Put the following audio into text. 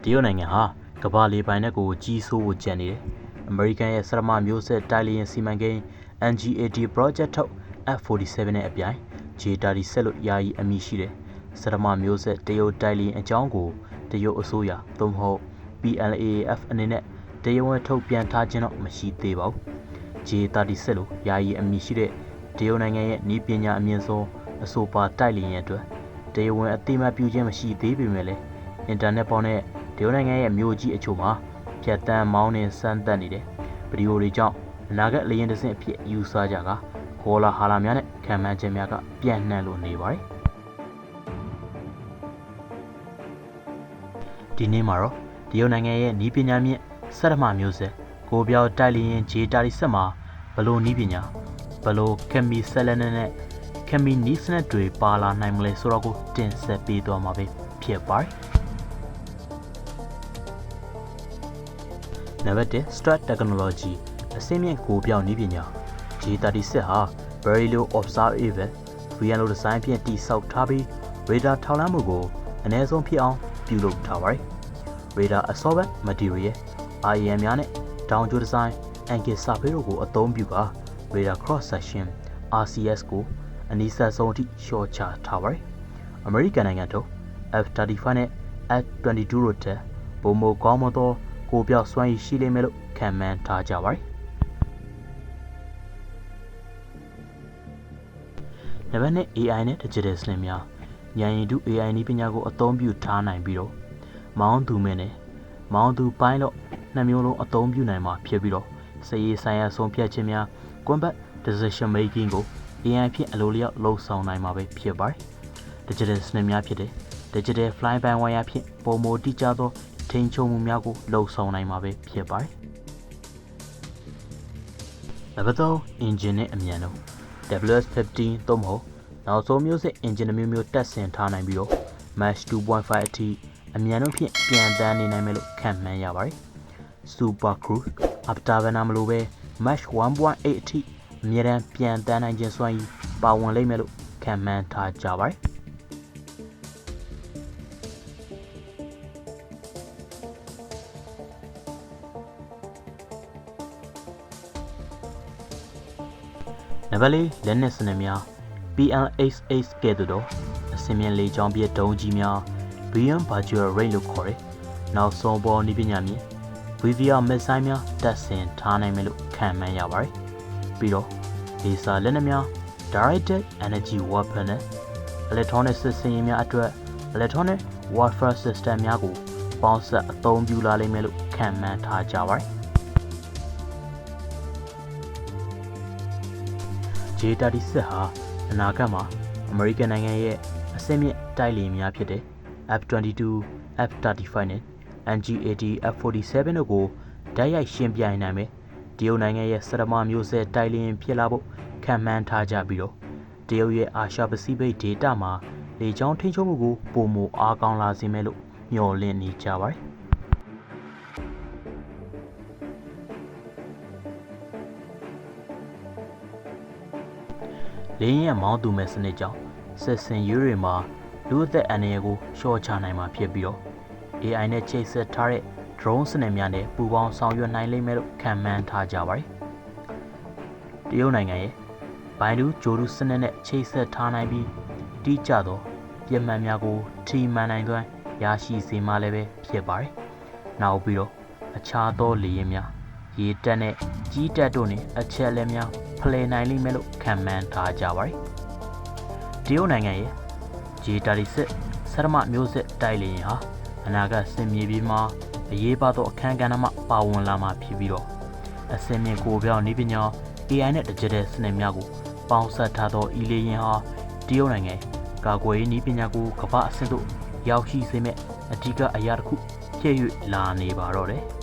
တရုတ်နိုင်ငံဟာကမ္ဘာလေပိုင်နက်ကိုကြီးစိုးဖို့ကြံနေတယ်။အမေရိကန်ရဲ့ဆရမမျိုးဆက်တိုက်လေယာဉ်စီမံကိန်း NGAD project ထုတ် F-47 နဲ့အပြိုင် J-37 လို့ယာယီအမည်ရှိတယ်။ဆရမမျိုးဆက်တရုတ်တိုက်လေယာဉ်အကြောင်းကိုတရုတ်အစိုးရသို့မဟုတ် PLAAF အနေနဲ့တရားဝင်ထုတ်ပြန်ထားခြင်းတော့မရှိသေးပါဘူး။ J-37 လို့ယာယီအမည်ရှိတဲ့တရုတ်နိုင်ငံရဲ့နည်းပညာအမြင့်ဆုံးအဆိုပါတိုက်လေယာဉ်အတွက်တရားဝင်အသိအမှတ်ပြုခြင်းမရှိသေးပေမဲ့လည်းအင်တာနက်ပေါ်နဲ့တရုတ်နိုင်ငံရဲ့မြို့ကြီးအချို့မှာဖြတ်တန်းမောင်းနှင်စမ်းသပ်နေတဲ့ဗီဒီယိုတွေကြောင့်အနာဂတ်လေယာဉ်တစ်စင်းအဖြစ်ယူဆကြကခေါ်လာဟာလာများနဲ့ခံမှန်းချက်များကပြန့်နှံ့လို့နေပါတယ်။ဒီနေ့မှာတော့တရုတ်နိုင်ငံရဲ့နည်းပညာမြင့်ဆရမမျိုးဆက်ကိုပြောက်တိုက်လေယာဉ် J-37 မှာဘလို့နည်းပညာဘလို့ခက်မီဆက်လက်နဲ့ခက်မီနီးစနစ်တွေပါလာနိုင်မလဲဆိုတော့ကိုတင်ဆက်ပေးသွားမှာပဲဖြစ်ပါတယ်။နံပါတ်1 Strat Technology အစိမ့်မြင့်ကိုပြောင်းနည်းပညာ J-37 ဟာ Very Low Observable VN လို့ဒီဇိုင်းဖြင့်တည်ဆောက်ထားပြီး Radar ထောက်လှမ်းမှုကိုအနည်းဆုံးဖြစ်အောင်ပြုလုပ်ထားပါတယ်။ Radar Absorbent Material IAM များနဲ့တောင်ကျိုးဒီဇိုင်း Angle Survey တို့ကိုအသုံးပြုကာ Radar Cross Section RCS ကိုအနည်းဆက်ဆုံးအထိလျှော့ချထားပါတယ်။ အမေရိကန်နိုင်ငံထုတ် F-35 နဲ့ F-22 တို့ထက်ပုံမကောင်းမသောကိုပြောက်စွမ်းရည်ရှိလိမ့်မယ်လို့ခန့်မှန်းထားကြပါတယ်။နံပါတ်2 AI နဲ့ Digital စနစ်များဉာဏ်ရည်တု AI နည်းပညာကိုအသုံးပြုထားနိုင်ပြီးတော့မောင်းသူမဲ့နဲ့မောင်းသူပိုင်းတော့နှစ်မျိုးလုံးအသုံးပြုနိုင်မှာဖြစ်ပြီးတော့စည်ရေးဆိုင်ရာဆုံးဖြတ်ခြင်းများ Combat Decision Making ကို AI ဖြင့်အလိုလျောက်လှုပ်ဆောင်နိုင်မှာပဲဖြစ်ပါတယ်။ Digital စနစ်များဖြစ်တဲ့ Digital Fly by Wire ဖြင့်ပုံမတိကျသောထိန်းချုပ်မှုများကိုလှုပ်ဆောင်နိုင်မှာပဲဖြစ်ပါတယ်။နံပါတ်3 Engine နဲ့အမြန်နှုန်း WS-15 သို့မဟုတ်နောက်ဆုံးမျိုးစစ် Engine မျိုးမျိုးတက်ဆင်ထားနိုင်ပြီးတော့ Mach 2.5 အထိအမြန်နှုန်းဖြင့်ပြန်တန်းနေနိုင်မယ်လို့ခန့်မှန်းရပါတယ်။ Super Cruise Afterburner မလိုပဲ Mach 1.8 အထိအမြဲတမ်းပြန်တန်းနိုင်ခြင်းစွမ်းရည်ပါဝင်လိမ့်မယ်လို့ခန့်မှန်းထားကြပါတယ်။နံပါတ်4လက်နက်စနစ်များ PLHH ကဲ့သို့သောအစင်မြင့်လေကြောင်းပြဒုံးကြီးများ Beyond Virtual Range လို့ခေါ်တဲ့နောက်ဆုံးပေါ်နည်းပညာမြင့် VVR မစ်ဇိုင်းများတပ်ဆင်ထားနိုင်မယ်လို့ခန့်မှန်းရပါတယ်။ပြီးတော့လေဆာလက်နက်များ Directed Energy Weapon နဲ့ Electronic စစ်စင်ရေးများအတွက် Electronic Warfare System များကိုပေါင်းစပ်အသုံးပြုလာလိမ့်မယ်လို့ခန့်မှန်းထားကြပါတယ်။ J-37 ဟာအနာဂတ်မှာအမေရိကန်နိုင်ငံရဲ့အဆင့်မြင့်တိုက်လေယာဉ်များဖြစ်တဲ့ F-22, F-35 နဲ့ NGAD F-47 တို့ကိုဓာတ်ရိုက်ရှင်ပြိုင်နိုင်မယ်တရုတ်နိုင်ငံရဲ့ဆရမမျိုးဆက်တိုက်လေယာဉ်ဖြစ်လာဖို့ခန့်မှန်းထားကြပြီးတော့တရုတ်ရဲ့အာရှပစိဖိတ်ဒေသမှာလေကြောင်းထိန်းချုပ်မှုကိုပိုမိုအားကောင်းလာစေမယ်လို့မျှော်လင့်နေကြပါတယ်။လေယာဉ်မောင်းသူမဲ့စနစ်ကြောင့်စစ်စင်ရွေးတွေမှာလူအသက်အန္တရာယ်ကိုလျှော့ချနိုင်မှာဖြစ်ပြီးတော့ AI နဲ့ချိတ်ဆက်ထားတဲ့ drone စနစ်များနဲ့ပူးပေါင်းဆောင်ရွက်နိုင်လိမ့်မယ်လို့ခန့်မှန်းထားကြပါတယ်။တရုတ်နိုင်ငံရဲ့ဘိုင်ဒူဂျိုဒူစနစ်နဲ့ချိတ်ဆက်ထားနိုင်ပြီးတိကျသောပြမှန်များကိုထိမှန်နိုင်စွမ်းရရှိစေမှလည်းပဲဖြစ်ပါတယ်။နောက်ပြီးတော့အခြားသောလေယာဉ်များရေတပ်နဲ့ကြီးတပ်တို့နဲ့အချက်အလက်များဖလှယ်နိုင်လိမ့်မယ်လို့ခန့်မှန်းထားကြပါတယ်။တရုတ်နိုင်ငံရဲ့ J-36 ဆရမမျိုးဆက်တိုက်လေယာဉ်ဟာအနာဂတ်စစ်မြေပြင်မှာအရေးပါသောအခန်းကဏ္ဍမှာပါဝင်လာမှာဖြစ်ပြီးတော့အစင်းမြင့်ကိုပြောင်းနည်းပညာ AI နဲ့ Digital စနစ်များကိုပေါင်းစပ်ထားသောဤလေယာဉ်ဟာတရုတ်နိုင်ငံကာကွယ်ရေးနည်းပညာကိုကမ္ဘာအဆင့်သို့ရောက်ရှိစေမဲ့အဓိကအရာတစ်ခုဖြစ်၍လာနေပါတော့တယ်။